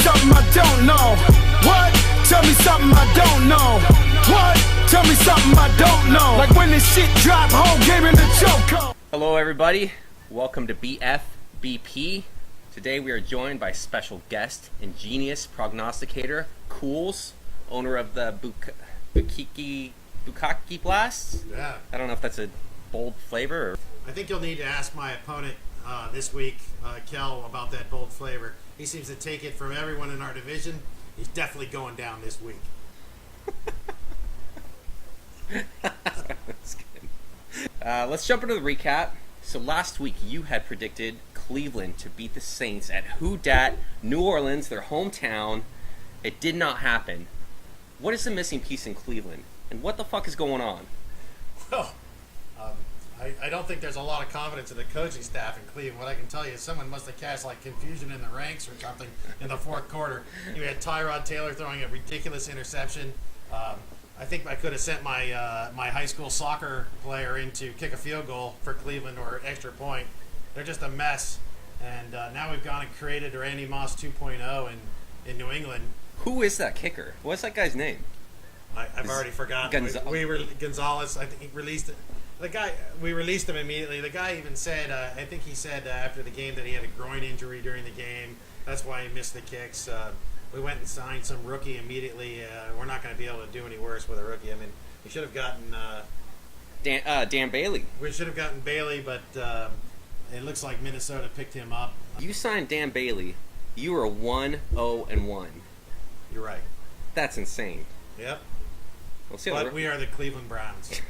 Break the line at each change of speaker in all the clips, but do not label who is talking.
something I don't know. What? Tell me something I don't know. What? Tell me something I don't know. Like when this shit drop, whole game in the choke.
Hello everybody, welcome to BPBF3. Today we are joined by special guest, ingenious prognosticator, Couls, owner of the Bukkake Blasts.
Yeah.
I don't know if that's a bold flavor or...
I think you'll need to ask my opponent this week, Kel, about that bold flavor. He seems to take it from everyone in our division. He's definitely going down this week.
That's good. Let's jump into the recap. So last week you had predicted Cleveland to beat the Saints at Who Dat, New Orleans, their hometown. It did not happen. What is the missing piece in Cleveland? And what the fuck is going on?
Well, I don't think there's a lot of confidence in the coaching staff in Cleveland. What I can tell you is someone must have cast like confusion in the ranks or something in the fourth quarter. You had Tyrod Taylor throwing a ridiculous interception. I think I could have sent my my high school soccer player in to kick a field goal for Cleveland or extra point. They're just a mess. And now we've gone and created Randy Moss 2.0 in New England.
Who is that kicker? What's that guy's name?
I've already forgotten. Gonzalez, I think he released it. We released him immediately. The guy even said, I think he said after the game that he had a groin injury during the game. That's why he missed the kicks. We went and signed some rookie immediately. We're not going to be able to do any worse with a rookie. I mean, we should have gotten
Dan Bailey.
We should have gotten Bailey, but it looks like Minnesota picked him up.
You signed Dan Bailey. You were 1-0-1.
You're right.
That's insane.
Yep.
We'll see.
But we are the Cleveland Browns.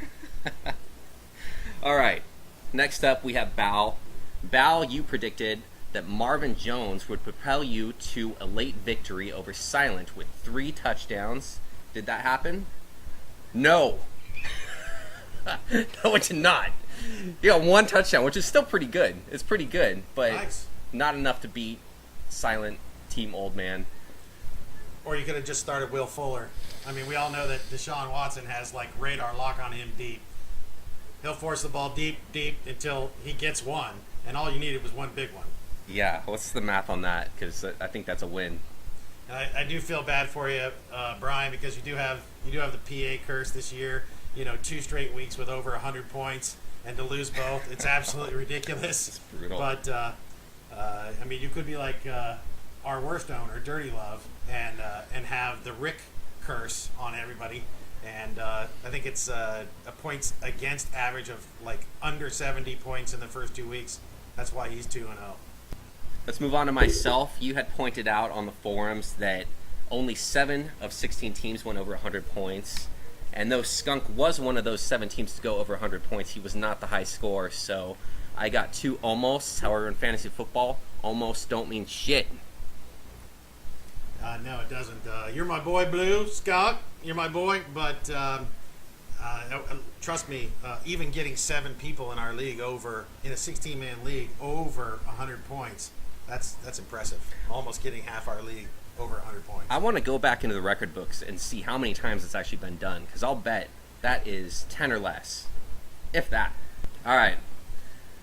All right. Next up, we have Bal. Bal, you predicted that Marvin Jones would propel you to a late victory over Silent with 3 touchdowns. Did that happen? No. No, it did not. You got 1 touchdown, which is still pretty good. It's pretty good, but
Nice.
Not enough to beat Silent Team Old Man.
Or you could have just started Will Fuller. I mean, we all know that Deshaun Watson has like radar lock on him deep. He'll force the ball deep until he gets one, and all you needed was one big one.
Yeah, what's the math on that? Because I think that's a win.
I do feel bad for you, Brian, because you do have the PA curse this year. 2 straight weeks with over 100 points, and to lose both, it's absolutely ridiculous.
It's brutal.
But I mean, you could be like our worst owner, Dirty Love, and have the Rick curse on everybody. And I think it's a points against average of like under 70 points in the first 2 weeks. That's why he's 2-0.
Let's move on to myself. You had pointed out on the forums that only 7 of 16 teams went over 100 points. And though Skunk was one of those 7 teams to go over 100 points, he was not the high score. So I got 2 almosts. However, in fantasy football, almost don't mean shit.
No, it doesn't. You're my boy, Blue, Skunk. You're my boy. But trust me, even getting 7 people in our league in a 16-man league over 100 points, that's impressive. Almost getting half our league over 100 points.
I want to go back into the record books and see how many times it's actually been done, because I'll bet that is 10 or less, if that. All right.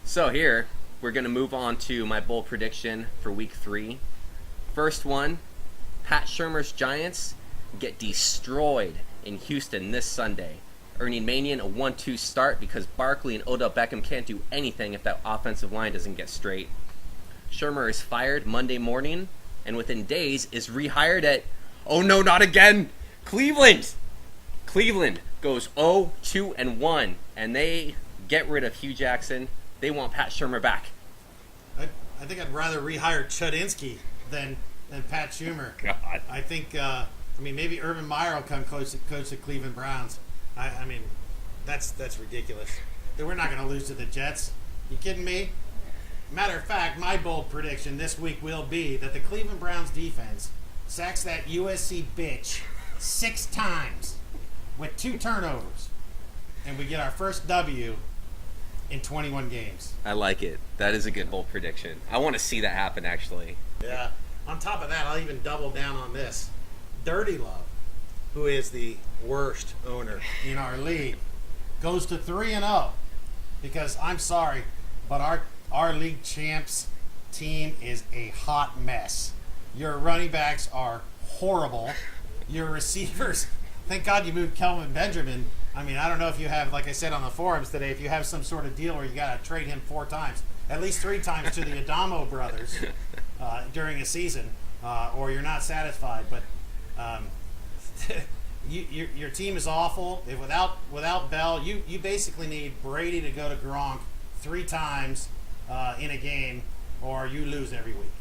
So here, we're going to move on to my bold prediction for Week 3. First one, Pat Shurmur's Giants get destroyed in Houston this Sunday, earning Manion a 1-2 start because Barkley and Odell Beckham can't do anything if that offensive line doesn't get straight. Shurmur is fired Monday morning, and within days is rehired at, oh no, not again, Cleveland! Cleveland goes 0-2-1, and they get rid of Hugh Jackson. They want Pat Shurmur back.
I think I'd rather rehire Chudinsky than Pat Shurmur.
God.
I think, maybe Urban Meyer will come coach the Cleveland Browns. I mean, that's ridiculous. We're not going to lose to the Jets. You kidding me? Matter of fact, my bold prediction this week will be that the Cleveland Browns defense sacks that USC bitch 6 times with 2 turnovers, and we get our first W in 21 games.
I like it. That is a good bold prediction. I want to see that happen, actually.
Yeah. On top of that, I'll even double down on this. Dirty Love, who is the worst owner in our league, goes to 3-0 because I'm sorry, but our league champs team is a hot mess. Your running backs are horrible. Your receivers, thank God you moved Kelvin Benjamin. I mean, I don't know if you have, like I said on the forums today, if you have some sort of deal where you got to trade him 4 times, at least 3 times to the Adamo brothers during a season, or you're not satisfied. But your team is awful. Without Bell, you basically need Brady to go to Gronk 3 times in a game, or you lose every week.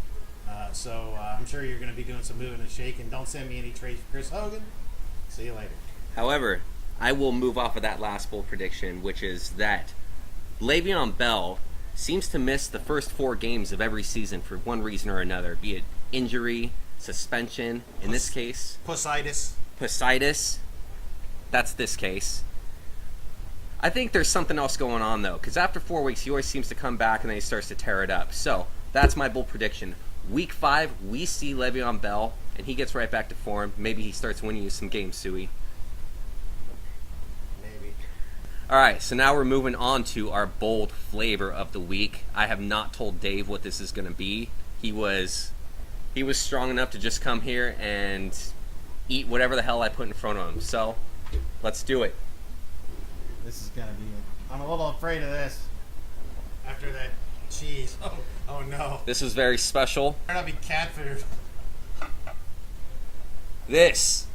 So I'm sure you're going to be doing some moving and shaking. Don't send me any trades for Chris Hogan. See you later.
However, I will move off of that last bold prediction, which is that Le'Veon Bell seems to miss the first 4 games of every season for one reason or another, be it injury, suspension, in this case. Pusitis. That's this case. I think there's something else going on, though, because after 4 weeks, he always seems to come back and then he starts to tear it up. So that's my bold prediction. Week 5, we see Le'Veon Bell, and he gets right back to form. Maybe he starts winning you some games, Suey.
Maybe.
All right, so now we're moving on to our bold flavor of the week. I have not told Dave what this is going to be. He was strong enough to just come here and eat whatever the hell I put in front of him. So let's do it.
This is going to be it. I'm a little afraid of this. After that cheese. Oh no.
This is very special.
Better not be cat food.
This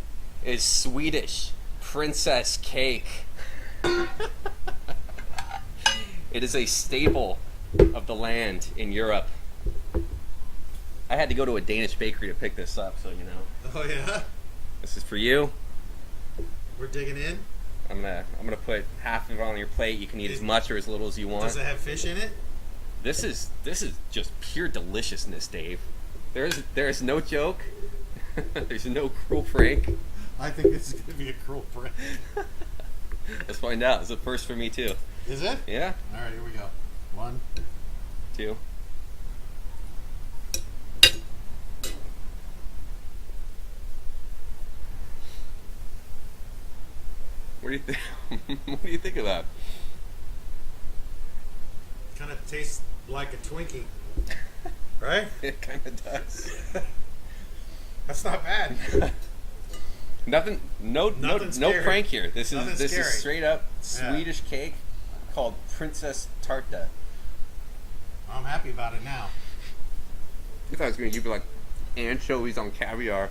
is Swedish princess cake. It is a staple of the land in Europe. I had to go to a Danish bakery to pick this up, so you know.
Oh yeah?
This is for you.
We're digging in?
I'm gonna put half of it on your plate. You can eat as much or as little as you want.
Does it have fish in it?
This is just pure deliciousness, Dave. There's no joke. There's no cruel prank.
I think this is going to be a cruel prank.
Let's find out. It's a first for me too.
Is it?
Yeah.
All right, here we go. 1,
2. What do you think? What do you think of that?
Kind of tastes like a Twinkie, right?
It kind of does.
That's not bad.
Nothing. No
scary.
prank here. This is
scary.
straight up Swedish cake called Princess Tarta.
I'm happy about it now.
I thought I was going to give you like anchovies on caviar.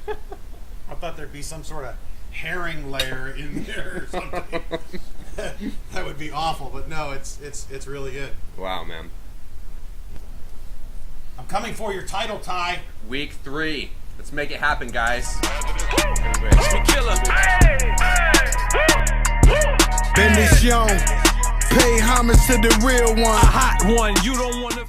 I thought there'd be some sort of herring layer in there or something. That would be awful, but no, it's really good.
Wow, man.
I'm coming for your title, Ty.
Week 3. Let's make it happen, guys.
Benediction, pay homage to the real one.
A hot one, you don't want to